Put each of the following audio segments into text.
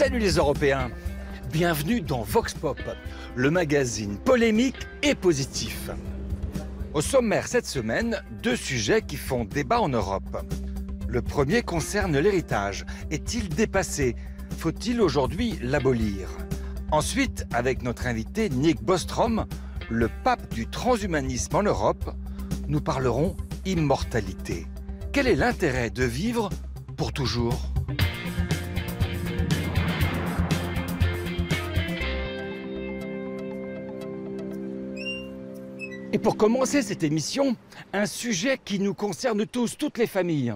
Salut les Européens! Bienvenue dans Vox Pop, le magazine polémique et positif. Au sommaire cette semaine, deux sujets qui font débat en Europe. Le premier concerne l'héritage. Est-il dépassé? Faut-il aujourd'hui l'abolir? Ensuite, avec notre invité Nick Bostrom, le pape du transhumanisme en Europe, nous parlerons immortalité. Quel est l'intérêt de vivre pour toujours? Et pour commencer cette émission, un sujet qui nous concerne tous, toutes les familles.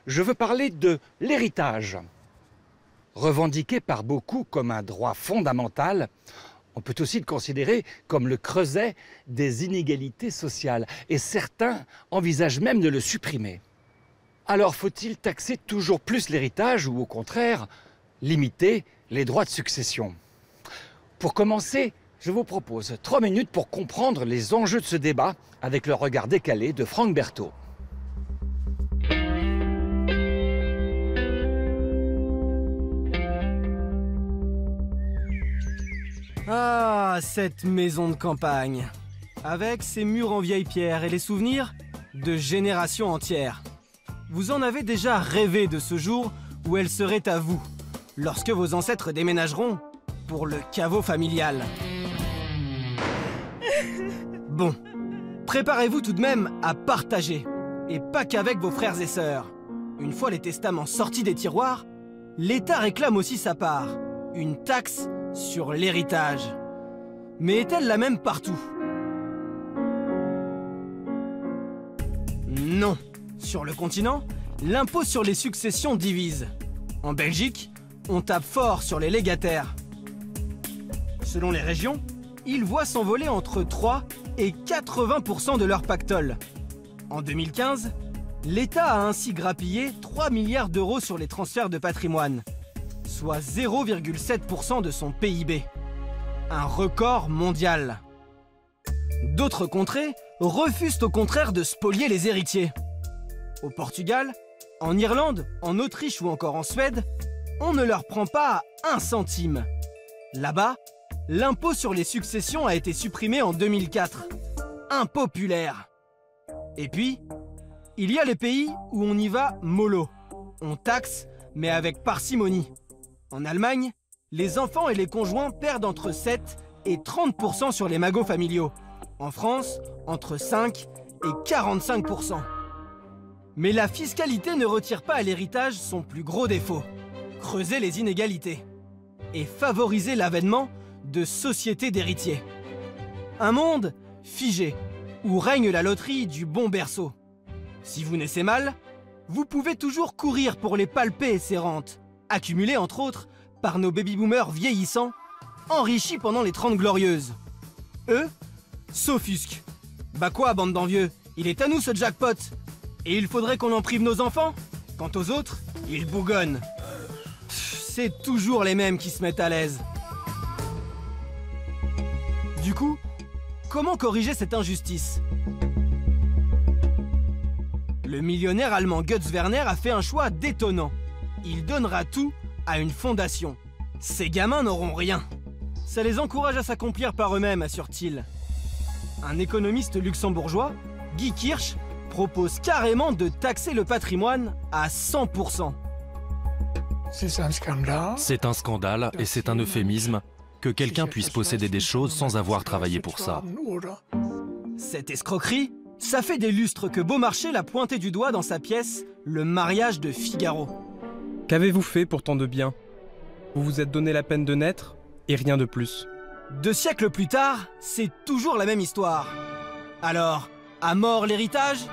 Je veux parler de l'héritage. Revendiqué par beaucoup comme un droit fondamental, on peut aussi le considérer comme le creuset des inégalités sociales. Et certains envisagent même de le supprimer. Alors faut-il taxer toujours plus l'héritage ou au contraire limiter les droits de succession? Pour commencer, je vous propose 3 minutes pour comprendre les enjeux de ce débat avec le regard décalé de Franck Berthaud. Ah, cette maison de campagne, avec ses murs en vieille pierre et les souvenirs de générations entières. Vous en avez déjà rêvé de ce jour où elle serait à vous, lorsque vos ancêtres déménageront pour le caveau familial. Bon, préparez-vous tout de même à partager, et pas qu'avec vos frères et sœurs. Une fois les testaments sortis des tiroirs, l'État réclame aussi sa part, une taxe sur l'héritage. Mais est-elle la même partout? Non. Sur le continent, l'impôt sur les successions divise. En Belgique, on tape fort sur les légataires. Selon les régions, ils voient s'envoler entre 3 et 80% de leur pactole. En 2015, l'État a ainsi grappillé 3 milliards d'euros sur les transferts de patrimoine, soit 0,7% de son PIB. Un record mondial. D'autres contrées refusent au contraire de spolier les héritiers. Au Portugal, en Irlande, en Autriche ou encore en Suède, on ne leur prend pas 1 centime. Là-bas, l'impôt sur les successions a été supprimé en 2004. Impopulaire. Et puis, il y a les pays où on y va mollo. On taxe, mais avec parcimonie. En Allemagne, les enfants et les conjoints perdent entre 7 et 30% sur les magots familiaux. En France, entre 5 et 45%. Mais la fiscalité ne retire pas à l'héritage son plus gros défaut, creuser les inégalités et favoriser l'avènement de sociétés d'héritiers. Un monde figé, où règne la loterie du bon berceau. Si vous naissez mal, vous pouvez toujours courir pour les palper, ces rentes, accumulées entre autres par nos baby-boomers vieillissants, enrichis pendant les 30 glorieuses. Eux s'offusquent. Bah quoi, bande d'envieux, il est à nous ce jackpot. Et il faudrait qu'on en prive nos enfants? Quant aux autres, ils bougonnent. C'est toujours les mêmes qui se mettent à l'aise. Du coup, comment corriger cette injustice? Le millionnaire allemand Götz Werner a fait un choix détonnant. Il donnera tout à une fondation. Ces gamins n'auront rien. Ça les encourage à s'accomplir par eux-mêmes, assure-t-il. Un économiste luxembourgeois, Guy Kirsch, propose carrément de taxer le patrimoine à 100%. C'est un scandale et c'est un euphémisme que quelqu'un puisse posséder des choses sans avoir travaillé pour ça. Cette escroquerie, ça fait des lustres que Beaumarchais l'a pointé du doigt dans sa pièce « Le mariage de Figaro ». Qu'avez-vous fait pour tant de bien? Vous vous êtes donné la peine de naître et rien de plus. 2 siècles plus tard, c'est toujours la même histoire. Alors, à mort l'héritage?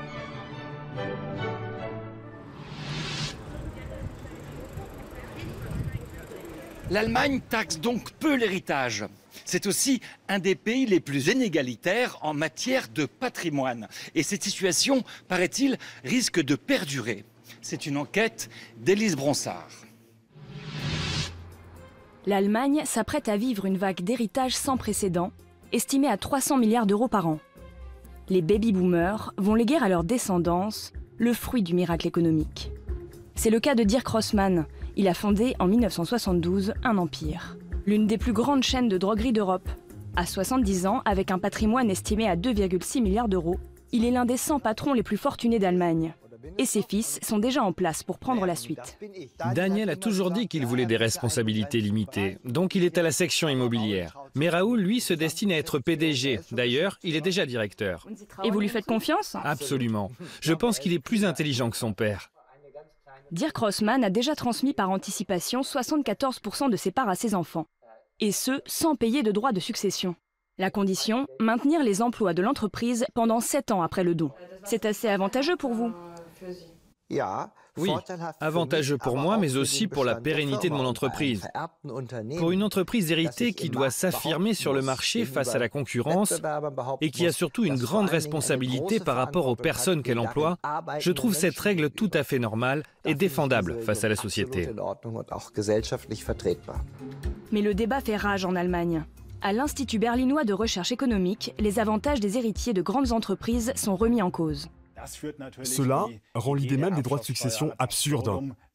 L'Allemagne taxe donc peu l'héritage. C'est aussi un des pays les plus inégalitaires en matière de patrimoine. Et cette situation, paraît-il, risque de perdurer. C'est une enquête d'Élise Bronsard. L'Allemagne s'apprête à vivre une vague d'héritage sans précédent, estimée à 300 milliards d'euros par an. Les baby-boomers vont léguer à leur descendance le fruit du miracle économique. C'est le cas de Dirk Rossmann. Il a fondé en 1972 un empire, l'une des plus grandes chaînes de droguerie d'Europe. À 70 ans, avec un patrimoine estimé à 2,6 milliards d'euros, il est l'un des 100 patrons les plus fortunés d'Allemagne. Et ses fils sont déjà en place pour prendre la suite. Daniel a toujours dit qu'il voulait des responsabilités limitées, donc il est à la section immobilière. Mais Raoul, lui, se destine à être PDG. D'ailleurs, il est déjà directeur. Et vous lui faites confiance? Absolument. Je pense qu'il est plus intelligent que son père. Dirk Rossmann a déjà transmis par anticipation 74% de ses parts à ses enfants. Et ce, sans payer de droits de succession. La condition, maintenir les emplois de l'entreprise pendant 7 ans après le don. C'est assez avantageux pour vous? Oui, avantageux pour moi, mais aussi pour la pérennité de mon entreprise. Pour une entreprise héritée qui doit s'affirmer sur le marché face à la concurrence et qui a surtout une grande responsabilité par rapport aux personnes qu'elle emploie, je trouve cette règle tout à fait normale et défendable face à la société. Mais le débat fait rage en Allemagne. À l'Institut berlinois de recherche économique, les avantages des héritiers de grandes entreprises sont remis en cause. Cela rend l'idée même des droits de succession absurde,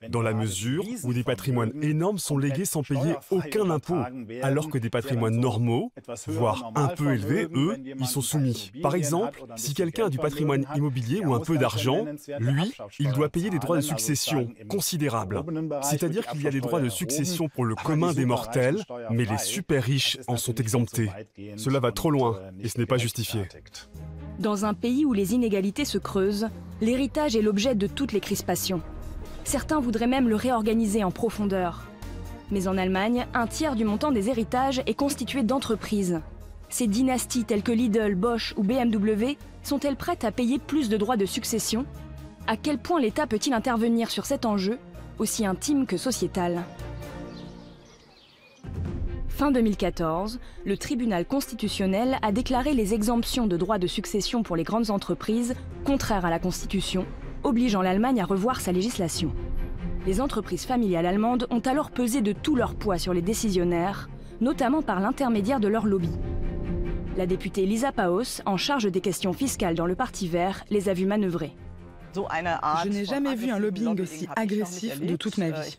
dans la mesure où des patrimoines énormes sont légués sans payer aucun impôt, alors que des patrimoines normaux, voire un peu élevés, eux, y sont soumis. Par exemple, si quelqu'un a du patrimoine immobilier ou un peu d'argent, lui, il doit payer des droits de succession considérables. C'est-à-dire qu'il y a des droits de succession pour le commun des mortels, mais les super riches en sont exemptés. Cela va trop loin et ce n'est pas justifié. Dans un pays où les inégalités se creusent, l'héritage est l'objet de toutes les crispations. Certains voudraient même le réorganiser en profondeur. Mais en Allemagne, un tiers du montant des héritages est constitué d'entreprises. Ces dynasties telles que Lidl, Bosch ou BMW sont-elles prêtes à payer plus de droits de succession? À quel point l'État peut-il intervenir sur cet enjeu, aussi intime que sociétal? Fin 2014, le tribunal constitutionnel a déclaré les exemptions de droits de succession pour les grandes entreprises contraires à la Constitution, obligeant l'Allemagne à revoir sa législation. Les entreprises familiales allemandes ont alors pesé de tout leur poids sur les décisionnaires, notamment par l'intermédiaire de leur lobby. La députée Lisa Paus, en charge des questions fiscales dans le Parti vert, les a vus manœuvrer. Je n'ai jamais vu un lobbying aussi agressif de toute ma vie.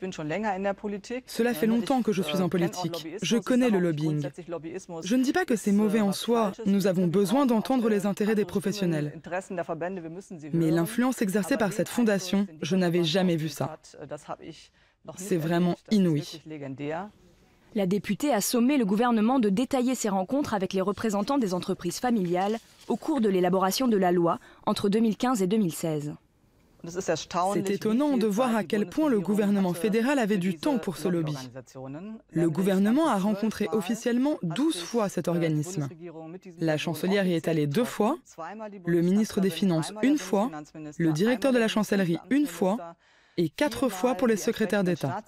Cela fait longtemps que je suis en politique. Je connais le lobbying. Je ne dis pas que c'est mauvais en soi. Nous avons besoin d'entendre les intérêts des professionnels. Mais l'influence exercée par cette fondation, je n'avais jamais vu ça. C'est vraiment inouï. La députée a sommé le gouvernement de détailler ses rencontres avec les représentants des entreprises familiales au cours de l'élaboration de la loi entre 2015 et 2016. C'est étonnant de voir à quel point le gouvernement fédéral avait du temps pour ce lobby. Le gouvernement a rencontré officiellement 12 fois cet organisme. La chancelière y est allée 2 fois, le ministre des Finances 1 fois, le directeur de la chancellerie 1 fois et 4 fois pour les secrétaires d'État.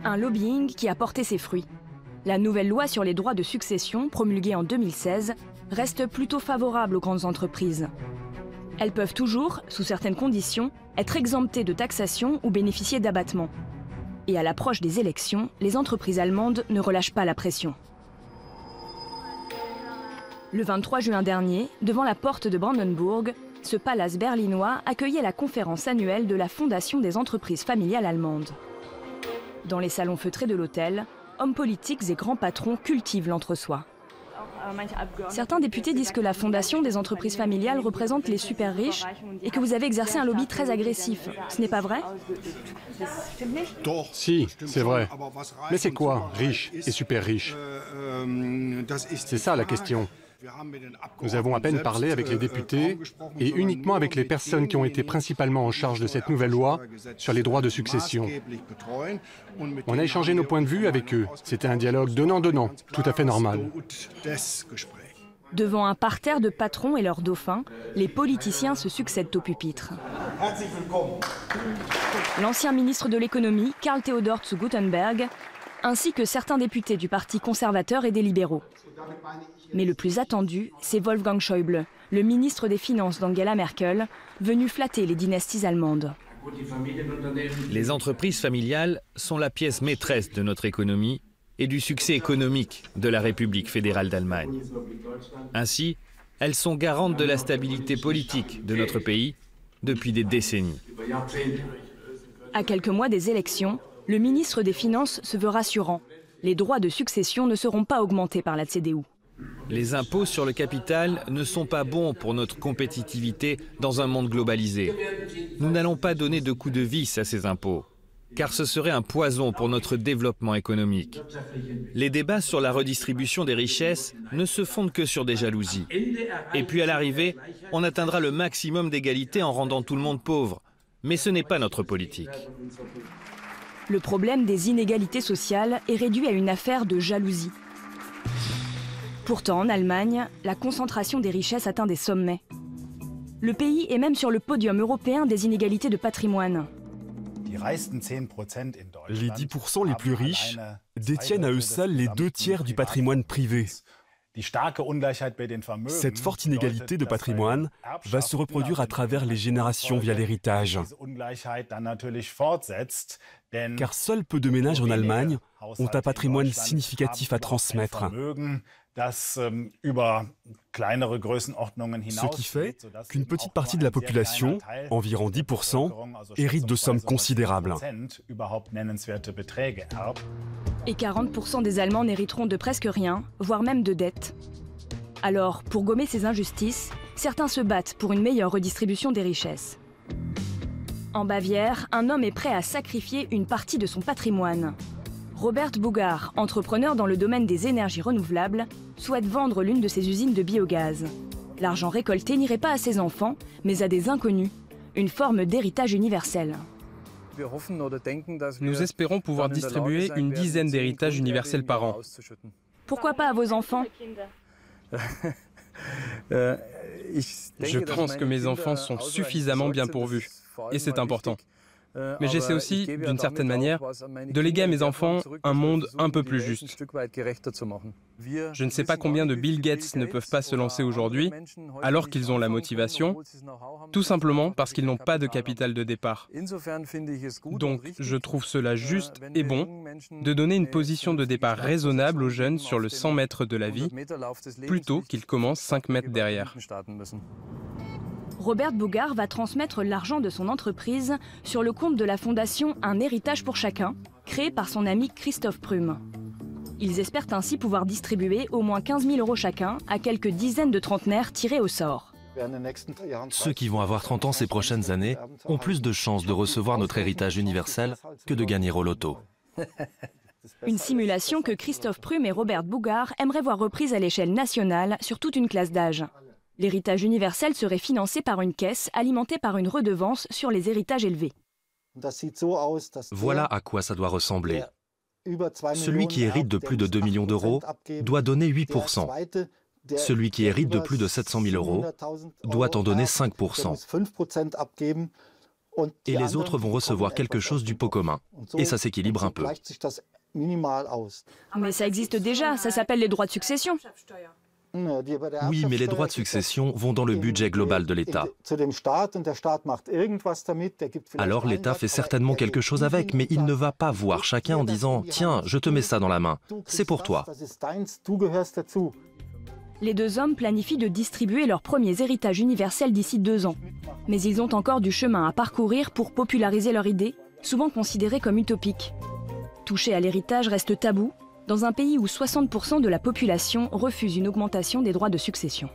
Un lobbying qui a porté ses fruits. La nouvelle loi sur les droits de succession, promulguée en 2016, reste plutôt favorable aux grandes entreprises. Elles peuvent toujours, sous certaines conditions, être exemptées de taxation ou bénéficier d'abattements. Et à l'approche des élections, les entreprises allemandes ne relâchent pas la pression. Le 23 juin dernier, devant la porte de Brandenburg, ce palace berlinois accueillait la conférence annuelle de la Fondation des entreprises familiales allemandes. Dans les salons feutrés de l'hôtel, hommes politiques et grands patrons cultivent l'entre-soi. Certains députés disent que la fondation des entreprises familiales représente les super riches et que vous avez exercé un lobby très agressif. Ce n'est pas vrai? Si, c'est vrai. Mais c'est quoi, riche et super riche? C'est ça la question. Nous avons à peine parlé avec les députés et uniquement avec les personnes qui ont été principalement en charge de cette nouvelle loi sur les droits de succession. On a échangé nos points de vue avec eux. C'était un dialogue donnant-donnant, tout à fait normal. Devant un parterre de patrons et leurs dauphins, les politiciens se succèdent au pupitre. L'ancien ministre de l'économie, Karl Theodor zu Guttenberg, ainsi que certains députés du Parti conservateur et des libéraux. Mais le plus attendu, c'est Wolfgang Schäuble, le ministre des Finances d'Angela Merkel, venu flatter les dynasties allemandes. Les entreprises familiales sont la pièce maîtresse de notre économie et du succès économique de la République fédérale d'Allemagne. Ainsi, elles sont garantes de la stabilité politique de notre pays depuis des décennies. À quelques mois des élections, le ministre des Finances se veut rassurant. Les droits de succession ne seront pas augmentés par la CDU. Les impôts sur le capital ne sont pas bons pour notre compétitivité dans un monde globalisé. Nous n'allons pas donner de coup de vis à ces impôts, car ce serait un poison pour notre développement économique. Les débats sur la redistribution des richesses ne se fondent que sur des jalousies. Et puis à l'arrivée, on atteindra le maximum d'égalité en rendant tout le monde pauvre. Mais ce n'est pas notre politique. Le problème des inégalités sociales est réduit à une affaire de jalousie. Pourtant, en Allemagne, la concentration des richesses atteint des sommets. Le pays est même sur le podium européen des inégalités de patrimoine. Les 10% les plus riches détiennent à eux seuls les 2/3 du patrimoine privé. Cette forte inégalité de patrimoine va se reproduire à travers les générations via l'héritage. Car seuls peu de ménages en Allemagne ont un patrimoine significatif à transmettre. Ce qui fait qu'une petite partie de la population, environ 10%, hérite de sommes considérables. Et 40% des Allemands n'hériteront de presque rien, voire même de dettes. Alors, pour gommer ces injustices, certains se battent pour une meilleure redistribution des richesses. En Bavière, un homme est prêt à sacrifier une partie de son patrimoine. Robert Bugard, entrepreneur dans le domaine des énergies renouvelables, souhaite vendre l'une de ses usines de biogaz. L'argent récolté n'irait pas à ses enfants, mais à des inconnus, une forme d'héritage universel. Nous espérons pouvoir distribuer une dizaine d'héritages universels par an. Pourquoi pas à vos enfants? Je pense que mes enfants sont suffisamment bien pourvus, et c'est important. Mais j'essaie aussi, d'une certaine manière, de léguer à mes enfants un monde un peu plus juste. Je ne sais pas combien de Bill Gates ne peuvent pas se lancer aujourd'hui, alors qu'ils ont la motivation, tout simplement parce qu'ils n'ont pas de capital de départ. Donc, je trouve cela juste et bon de donner une position de départ raisonnable aux jeunes sur le 100 mètres de la vie, plutôt qu'ils commencent 5 mètres derrière. Robert Bugard va transmettre l'argent de son entreprise sur le compte de la fondation Un héritage pour chacun, créée par son ami Christophe Prüm. Ils espèrent ainsi pouvoir distribuer au moins 15 000 € chacun à quelques dizaines de trentenaires tirés au sort. Ceux qui vont avoir 30 ans ces prochaines années ont plus de chances de recevoir notre héritage universel que de gagner au loto. Une simulation que Christophe Prüm et Robert Bugard aimeraient voir reprise à l'échelle nationale sur toute une classe d'âge. L'héritage universel serait financé par une caisse alimentée par une redevance sur les héritages élevés. Voilà à quoi ça doit ressembler. Celui qui hérite de plus de 2 millions d'euros doit donner 8%. Celui qui hérite de plus de 700 000 € doit en donner 5%. Et les autres vont recevoir quelque chose du pot commun. Et ça s'équilibre un peu. Mais ça existe déjà, ça s'appelle les droits de succession. Oui, mais les droits de succession vont dans le budget global de l'État. Alors l'État fait certainement quelque chose avec, mais il ne va pas voir chacun en disant « Tiens, je te mets ça dans la main, c'est pour toi ». Les deux hommes planifient de distribuer leurs premiers héritages universels d'ici 2 ans. Mais ils ont encore du chemin à parcourir pour populariser leur idée, souvent considérée comme utopique. Toucher à l'héritage reste tabou, dans un pays où 60% de la population refuse une augmentation des droits de succession.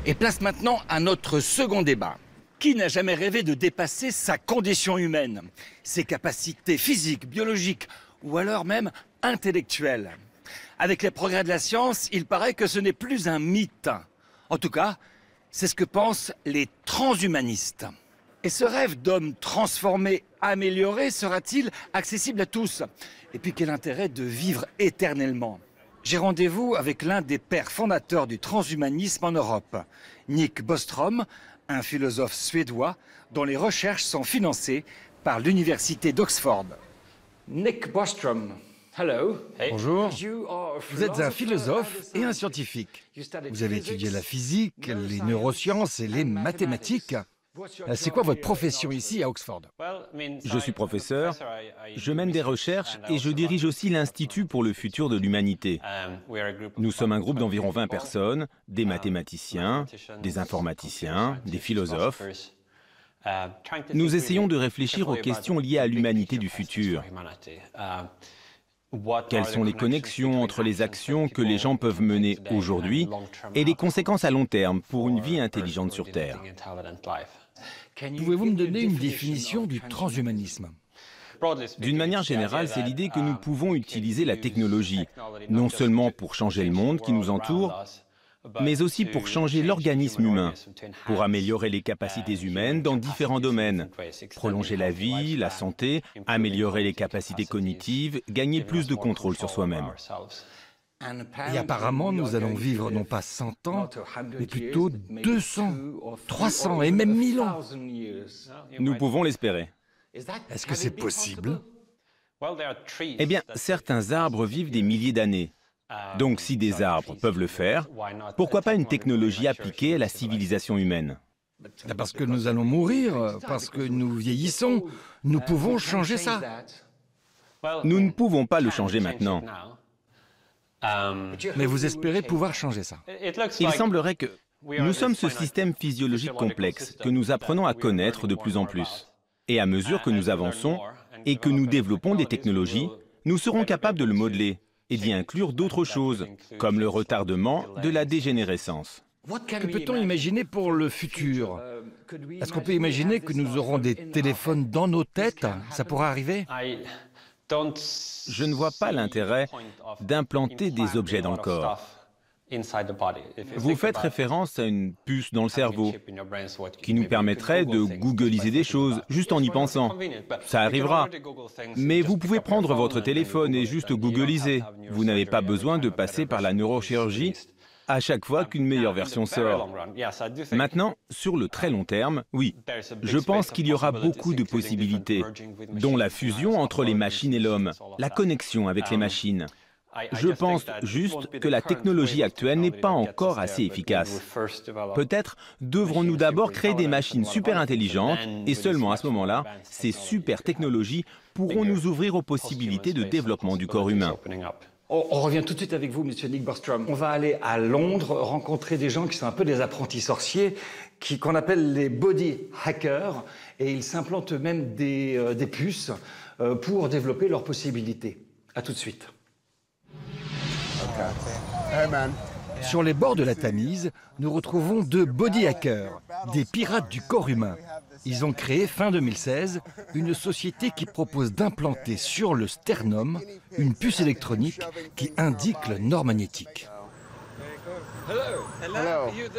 Et place maintenant à notre second débat. Qui n'a jamais rêvé de dépasser sa condition humaine, ses capacités physiques, biologiques ou alors même intellectuelles? Avec les progrès de la science, il paraît que ce n'est plus un mythe. En tout cas, c'est ce que pensent les transhumanistes. Et ce rêve d'homme transformé, amélioré, sera-t-il accessible à tous? Et puis quel intérêt de vivre éternellement? J'ai rendez-vous avec l'un des pères fondateurs du transhumanisme en Europe, Nick Bostrom, un philosophe suédois dont les recherches sont financées par l'université d'Oxford. Nick Bostrom. Hello. Bonjour. Vous êtes un philosophe et un scientifique. Vous avez étudié la physique, les neurosciences et les mathématiques. C'est quoi votre profession ici à Oxford? Je suis professeur, je mène des recherches et je dirige aussi l'Institut pour le futur de l'humanité. Nous sommes un groupe d'environ 20 personnes, des mathématiciens, des informaticiens, des philosophes. Nous essayons de réfléchir aux questions liées à l'humanité du futur. Quelles sont les connexions entre les actions que les gens peuvent mener aujourd'hui et les conséquences à long terme pour une vie intelligente sur Terre? Pouvez-vous me donner une définition du transhumanisme? D'une manière générale, c'est l'idée que nous pouvons utiliser la technologie, non seulement pour changer le monde qui nous entoure, mais aussi pour changer l'organisme humain, pour améliorer les capacités humaines dans différents domaines, prolonger la vie, la santé, améliorer les capacités cognitives, gagner plus de contrôle sur soi-même. Et apparemment, nous allons vivre non pas 100 ans, mais plutôt 200, 300 et même 1000 ans. Nous pouvons l'espérer. Est-ce que c'est possible? Eh bien, certains arbres vivent des milliers d'années. Donc si des arbres peuvent le faire, pourquoi pas une technologie appliquée à la civilisation humaine? Parce que nous allons mourir, parce que nous vieillissons, nous pouvons changer ça. Nous ne pouvons pas le changer maintenant. Mais vous espérez pouvoir changer ça? Il semblerait que nous sommes ce système physiologique complexe que nous apprenons à connaître de plus en plus. Et à mesure que nous avançons et que nous développons des technologies, nous serons capables de le modeler et d'y inclure d'autres choses, comme le retardement de la dégénérescence. Que peut-on imaginer pour le futur? Est-ce qu'on peut imaginer que nous aurons des téléphones dans nos têtes? Ça pourra arriver? Je ne vois pas l'intérêt d'implanter des objets dans le corps. Vous faites référence à une puce dans le cerveau qui nous permettrait de googliser des choses juste en y pensant. Ça arrivera. Mais vous pouvez prendre votre téléphone et juste googliser. Vous n'avez pas besoin de passer par la neurochirurgie à chaque fois qu'une meilleure version sort. Maintenant, sur le très long terme, oui, je pense qu'il y aura beaucoup de possibilités, dont la fusion entre les machines et l'homme, la connexion avec les machines. Je pense juste que la technologie actuelle n'est pas encore assez efficace. Peut-être devrons-nous d'abord créer des machines super intelligentes et seulement à ce moment-là, ces super technologies pourront nous ouvrir aux possibilités de développement du corps humain. On revient tout de suite avec vous, Monsieur Nick Bostrom. On va aller à Londres rencontrer des gens qui sont un peu des apprentis sorciers, qu'on appelle les body hackers, et ils s'implantent eux-mêmes des puces pour développer leurs possibilités. À tout de suite. Sur les bords de la Tamise, nous retrouvons deux body hackers, des pirates du corps humain. Ils ont créé, fin 2016, une société qui propose d'implanter sur le sternum une puce électronique qui indique le nord magnétique.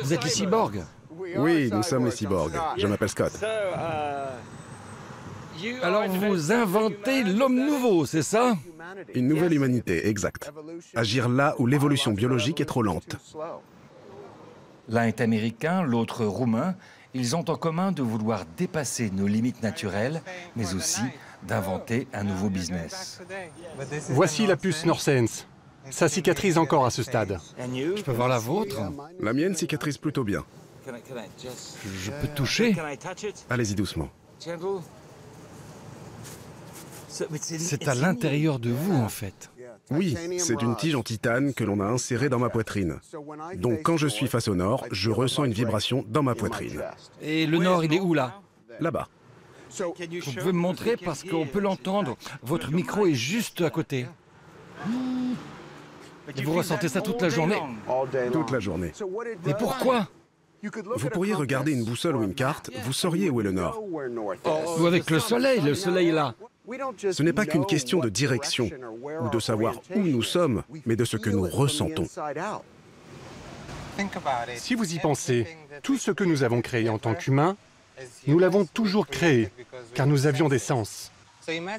Vous êtes les cyborgs? Oui, nous sommes les cyborgs. Je m'appelle Scott. Alors vous inventez l'homme nouveau, c'est ça? Une nouvelle humanité, exact. Agir là où l'évolution biologique est trop lente. L'un est américain, l'autre roumain. Ils ont en commun de vouloir dépasser nos limites naturelles, mais aussi d'inventer un nouveau business. Voici la puce NorSense. Ça cicatrise encore à ce stade. Je peux voir la vôtre? La mienne cicatrise plutôt bien. Je peux toucher? Allez-y doucement. C'est à l'intérieur de vous, en fait. Oui, c'est une tige en titane que l'on a insérée dans ma poitrine. Donc quand je suis face au nord, je ressens une vibration dans ma poitrine. Et le nord, il est où, là? Là-bas. Vous pouvez me montrer parce qu'on peut l'entendre. Votre micro est juste à côté. Et vous ressentez ça toute la journée? Toute la journée. Mais pourquoi? Vous pourriez regarder une boussole ou une carte, vous sauriez où est le nord. Ou avec le soleil est là. Ce n'est pas qu'une question de direction ou de savoir où nous sommes, mais de ce que nous ressentons. Si vous y pensez, tout ce que nous avons créé en tant qu'humains, nous l'avons toujours créé, car nous avions des sens.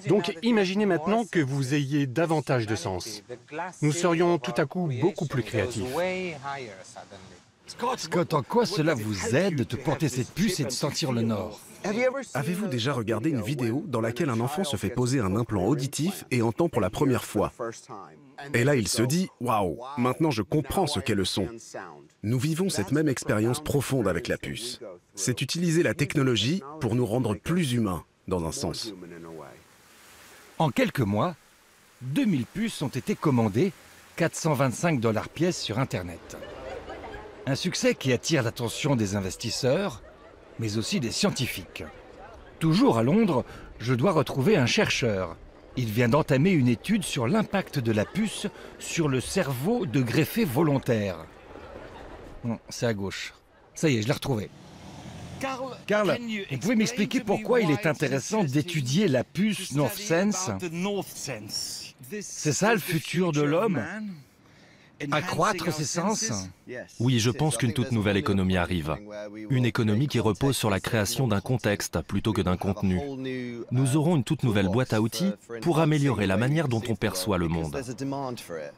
Donc imaginez maintenant que vous ayez davantage de sens. Nous serions tout à coup beaucoup plus créatifs. Scott, en quoi cela vous aide de porter cette puce et de sentir le nord? Avez-vous déjà regardé une vidéo dans laquelle un enfant se fait poser un implant auditif et entend pour la première fois? Et là, il se dit « Waouh, maintenant je comprends ce qu'est le son ». Nous vivons cette même expérience profonde avec la puce. C'est utiliser la technologie pour nous rendre plus humains, dans un sens. En quelques mois, 2000 puces ont été commandées, 425 $ pièce sur Internet. Un succès qui attire l'attention des investisseurs, mais aussi des scientifiques. Toujours à Londres, je dois retrouver un chercheur. Il vient d'entamer une étude sur l'impact de la puce sur le cerveau de greffés volontaires. Bon, c'est à gauche. Ça y est, je l'ai retrouvé. Karl, vous pouvez m'expliquer pourquoi il est intéressant d'étudier la puce NorthSense? C'est ça le futur de l'homme? Accroître ses sens? Oui, je pense qu'une toute nouvelle économie arrive. Une économie qui repose sur la création d'un contexte plutôt que d'un contenu. Nous aurons une toute nouvelle boîte à outils pour améliorer la manière dont on perçoit le monde.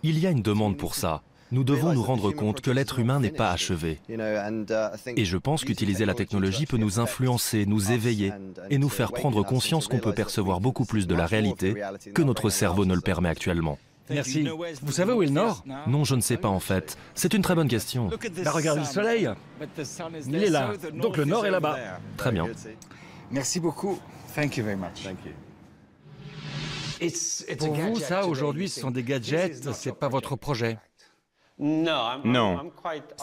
Il y a une demande pour ça. Nous devons nous rendre compte que l'être humain n'est pas achevé. Et je pense qu'utiliser la technologie peut nous influencer, nous éveiller et nous faire prendre conscience qu'on peut percevoir beaucoup plus de la réalité que notre cerveau ne le permet actuellement. Merci. Vous savez où est le Nord? Non, je ne sais pas en fait. C'est une très bonne question. Bah, regardez le soleil. Il est là. Donc le Nord est là-bas. Très bien. Merci beaucoup. Thank you very much. Pour vous, ça, aujourd'hui, ce sont des gadgets, c'est pas votre projet? Non,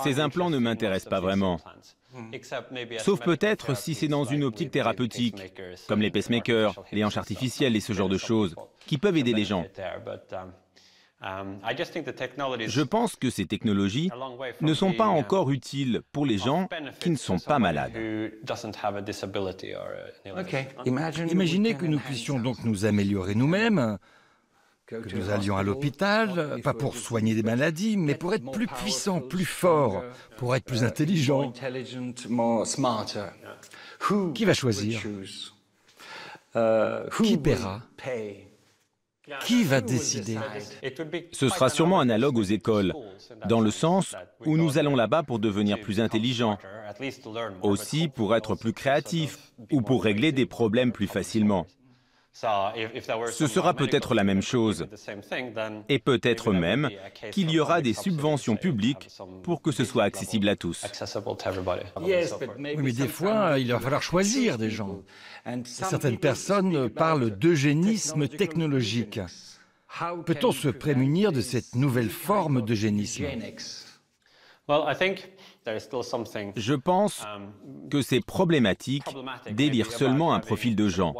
ces implants ne m'intéressent pas vraiment. Sauf peut-être si c'est dans une optique thérapeutique, comme les pacemakers, les hanches artificielles et ce genre de choses, qui peuvent aider les gens. Je pense que ces technologies ne sont pas encore utiles pour les gens qui ne sont pas malades. Imaginez que nous puissions donc nous améliorer nous-mêmes, que nous allions à l'hôpital, pas pour soigner des maladies, mais pour être plus puissants, plus forts, pour être plus intelligents. Qui va choisir? Qui paiera? Qui va décider? Ce sera sûrement analogue aux écoles, dans le sens où nous allons là-bas pour devenir plus intelligents, aussi pour être plus créatifs ou pour régler des problèmes plus facilement. Ce sera peut-être la même chose, et peut-être même qu'il y aura des subventions publiques pour que ce soit accessible à tous. Oui, mais des fois, il va falloir choisir des gens. Certaines personnes parlent d'eugénisme technologique. Peut-on se prémunir de cette nouvelle forme d'eugénisme? Je pense que c'est problématique d'élire seulement un profil de gens,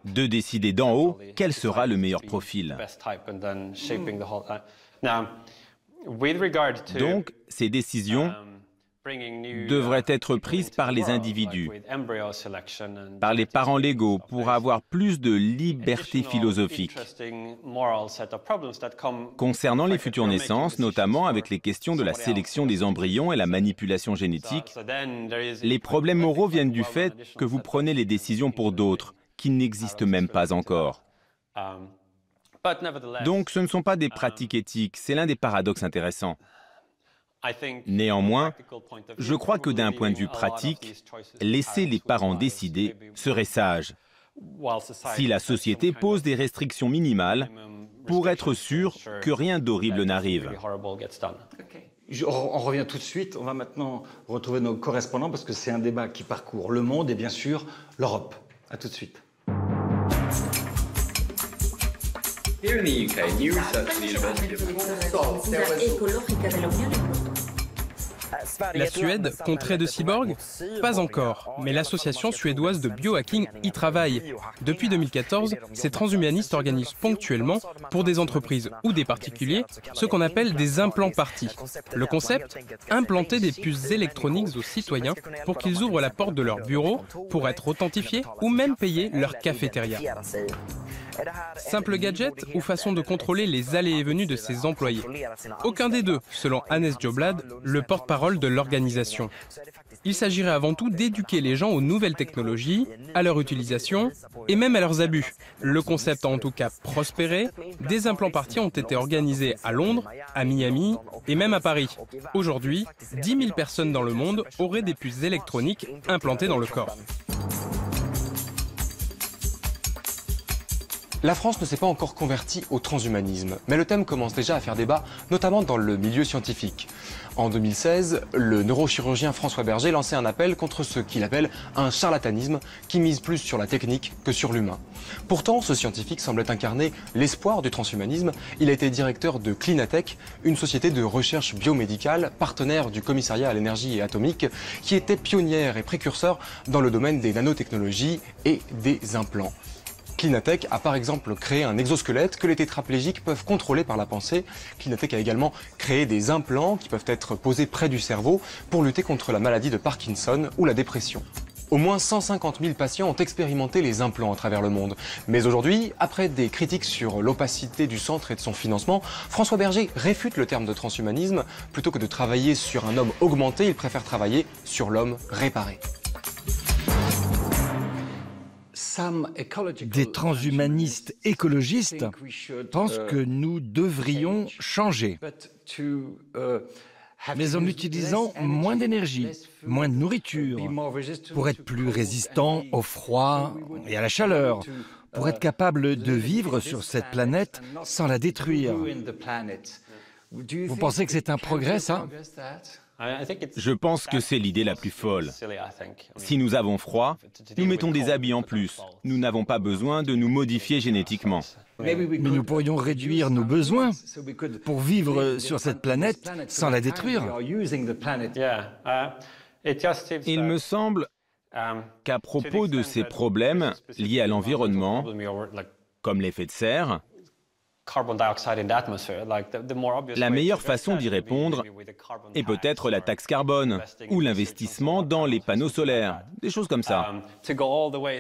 de décider d'en haut quel sera le meilleur profil. Donc, ces décisions devraient être prises par les individus, par les parents légaux, pour avoir plus de liberté philosophique. Concernant les futures naissances, notamment avec les questions de la sélection des embryons et la manipulation génétique, les problèmes moraux viennent du fait que vous prenez les décisions pour d'autres, qui n'existent même pas encore. Donc ce ne sont pas des pratiques éthiques, c'est l'un des paradoxes intéressants. Néanmoins, je crois que d'un point de vue pratique, laisser les parents décider serait sage, si la société pose des restrictions minimales pour être sûr que rien d'horrible n'arrive. On revient tout de suite, on va maintenant retrouver nos correspondants parce que c'est un débat qui parcourt le monde et bien sûr l'Europe. À tout de suite. Here in the UK, new research at the University of La Suède compterait de cyborgs? Pas encore, mais l'association suédoise de biohacking y travaille. Depuis 2014, ces transhumanistes organisent ponctuellement, pour des entreprises ou des particuliers, ce qu'on appelle des implants parties. Le concept? Implanter des puces électroniques aux citoyens pour qu'ils ouvrent la porte de leur bureau pour être authentifiés ou même payer leur cafétéria. Simple gadget ou façon de contrôler les allées et venues de ses employés? Aucun des deux, selon Hannes Joblad, le porte-parole de l'organisation. Il s'agirait avant tout d'éduquer les gens aux nouvelles technologies, à leur utilisation et même à leurs abus. Le concept a en tout cas prospéré. Des implants parties ont été organisés à Londres, à Miami et même à Paris. Aujourd'hui, 10 000 personnes dans le monde auraient des puces électroniques implantées dans le corps. La France ne s'est pas encore convertie au transhumanisme, mais le thème commence déjà à faire débat, notamment dans le milieu scientifique. En 2016, le neurochirurgien François Berger lançait un appel contre ce qu'il appelle un charlatanisme qui mise plus sur la technique que sur l'humain. Pourtant, ce scientifique semblait incarner l'espoir du transhumanisme. Il a été directeur de Clinatech, une société de recherche biomédicale, partenaire du Commissariat à l'énergie atomique, qui était pionnière et précurseur dans le domaine des nanotechnologies et des implants. Clinatech a par exemple créé un exosquelette que les tétraplégiques peuvent contrôler par la pensée. Clinatech a également créé des implants qui peuvent être posés près du cerveau pour lutter contre la maladie de Parkinson ou la dépression. Au moins 150 000 patients ont expérimenté les implants à travers le monde. Mais aujourd'hui, après des critiques sur l'opacité du centre et de son financement, François Berger réfute le terme de transhumanisme. Plutôt que de travailler sur un homme augmenté, il préfère travailler sur l'homme réparé. Des transhumanistes écologistes pensent que nous devrions changer, mais en utilisant moins d'énergie, moins de nourriture, pour être plus résistant au froid et à la chaleur, pour être capable de vivre sur cette planète sans la détruire. Vous pensez que c'est un progrès, ça ? Je pense que c'est l'idée la plus folle. Si nous avons froid, nous mettons des habits en plus. Nous n'avons pas besoin de nous modifier génétiquement. Mais nous pourrions réduire nos besoins pour vivre sur cette planète sans la détruire. Il me semble qu'à propos de ces problèmes liés à l'environnement, comme l'effet de serre, la meilleure façon d'y répondre est peut-être la taxe carbone ou l'investissement dans les panneaux solaires, des choses comme ça.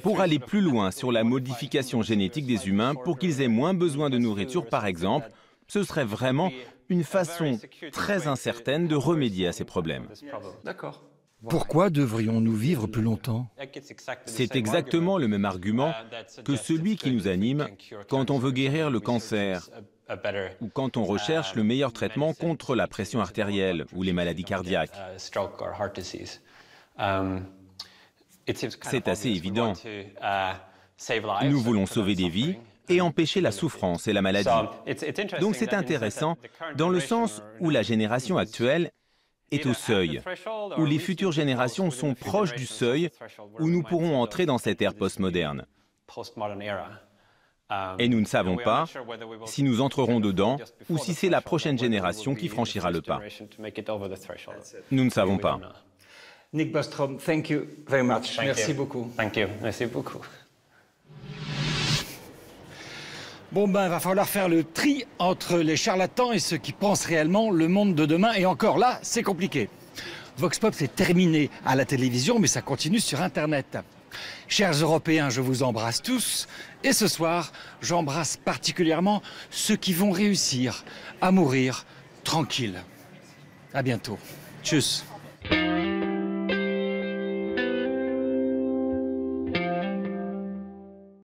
Pour aller plus loin sur la modification génétique des humains pour qu'ils aient moins besoin de nourriture, par exemple, ce serait vraiment une façon très incertaine de remédier à ces problèmes. D'accord. Pourquoi devrions-nous vivre plus longtemps? C'est exactement le même argument que celui qui nous anime quand on veut guérir le cancer ou quand on recherche le meilleur traitement contre la pression artérielle ou les maladies cardiaques. C'est assez évident. Nous voulons sauver des vies et empêcher la souffrance et la maladie. Donc c'est intéressant dans le sens où la génération actuelle est au seuil, où les futures générations sont proches du seuil où nous pourrons entrer dans cette ère postmoderne. Et nous ne savons pas si nous entrerons dedans ou si c'est la prochaine génération qui franchira le pas. Nous ne savons pas. Nick Bostrom, thank you very much. Merci beaucoup. Merci beaucoup. Bon ben, il va falloir faire le tri entre les charlatans et ceux qui pensent réellement le monde de demain. Et encore là, c'est compliqué. Vox Pop, c'est terminé à la télévision, mais ça continue sur Internet. Chers Européens, je vous embrasse tous. Et ce soir, j'embrasse particulièrement ceux qui vont réussir à mourir tranquilles. À bientôt. Tchuss.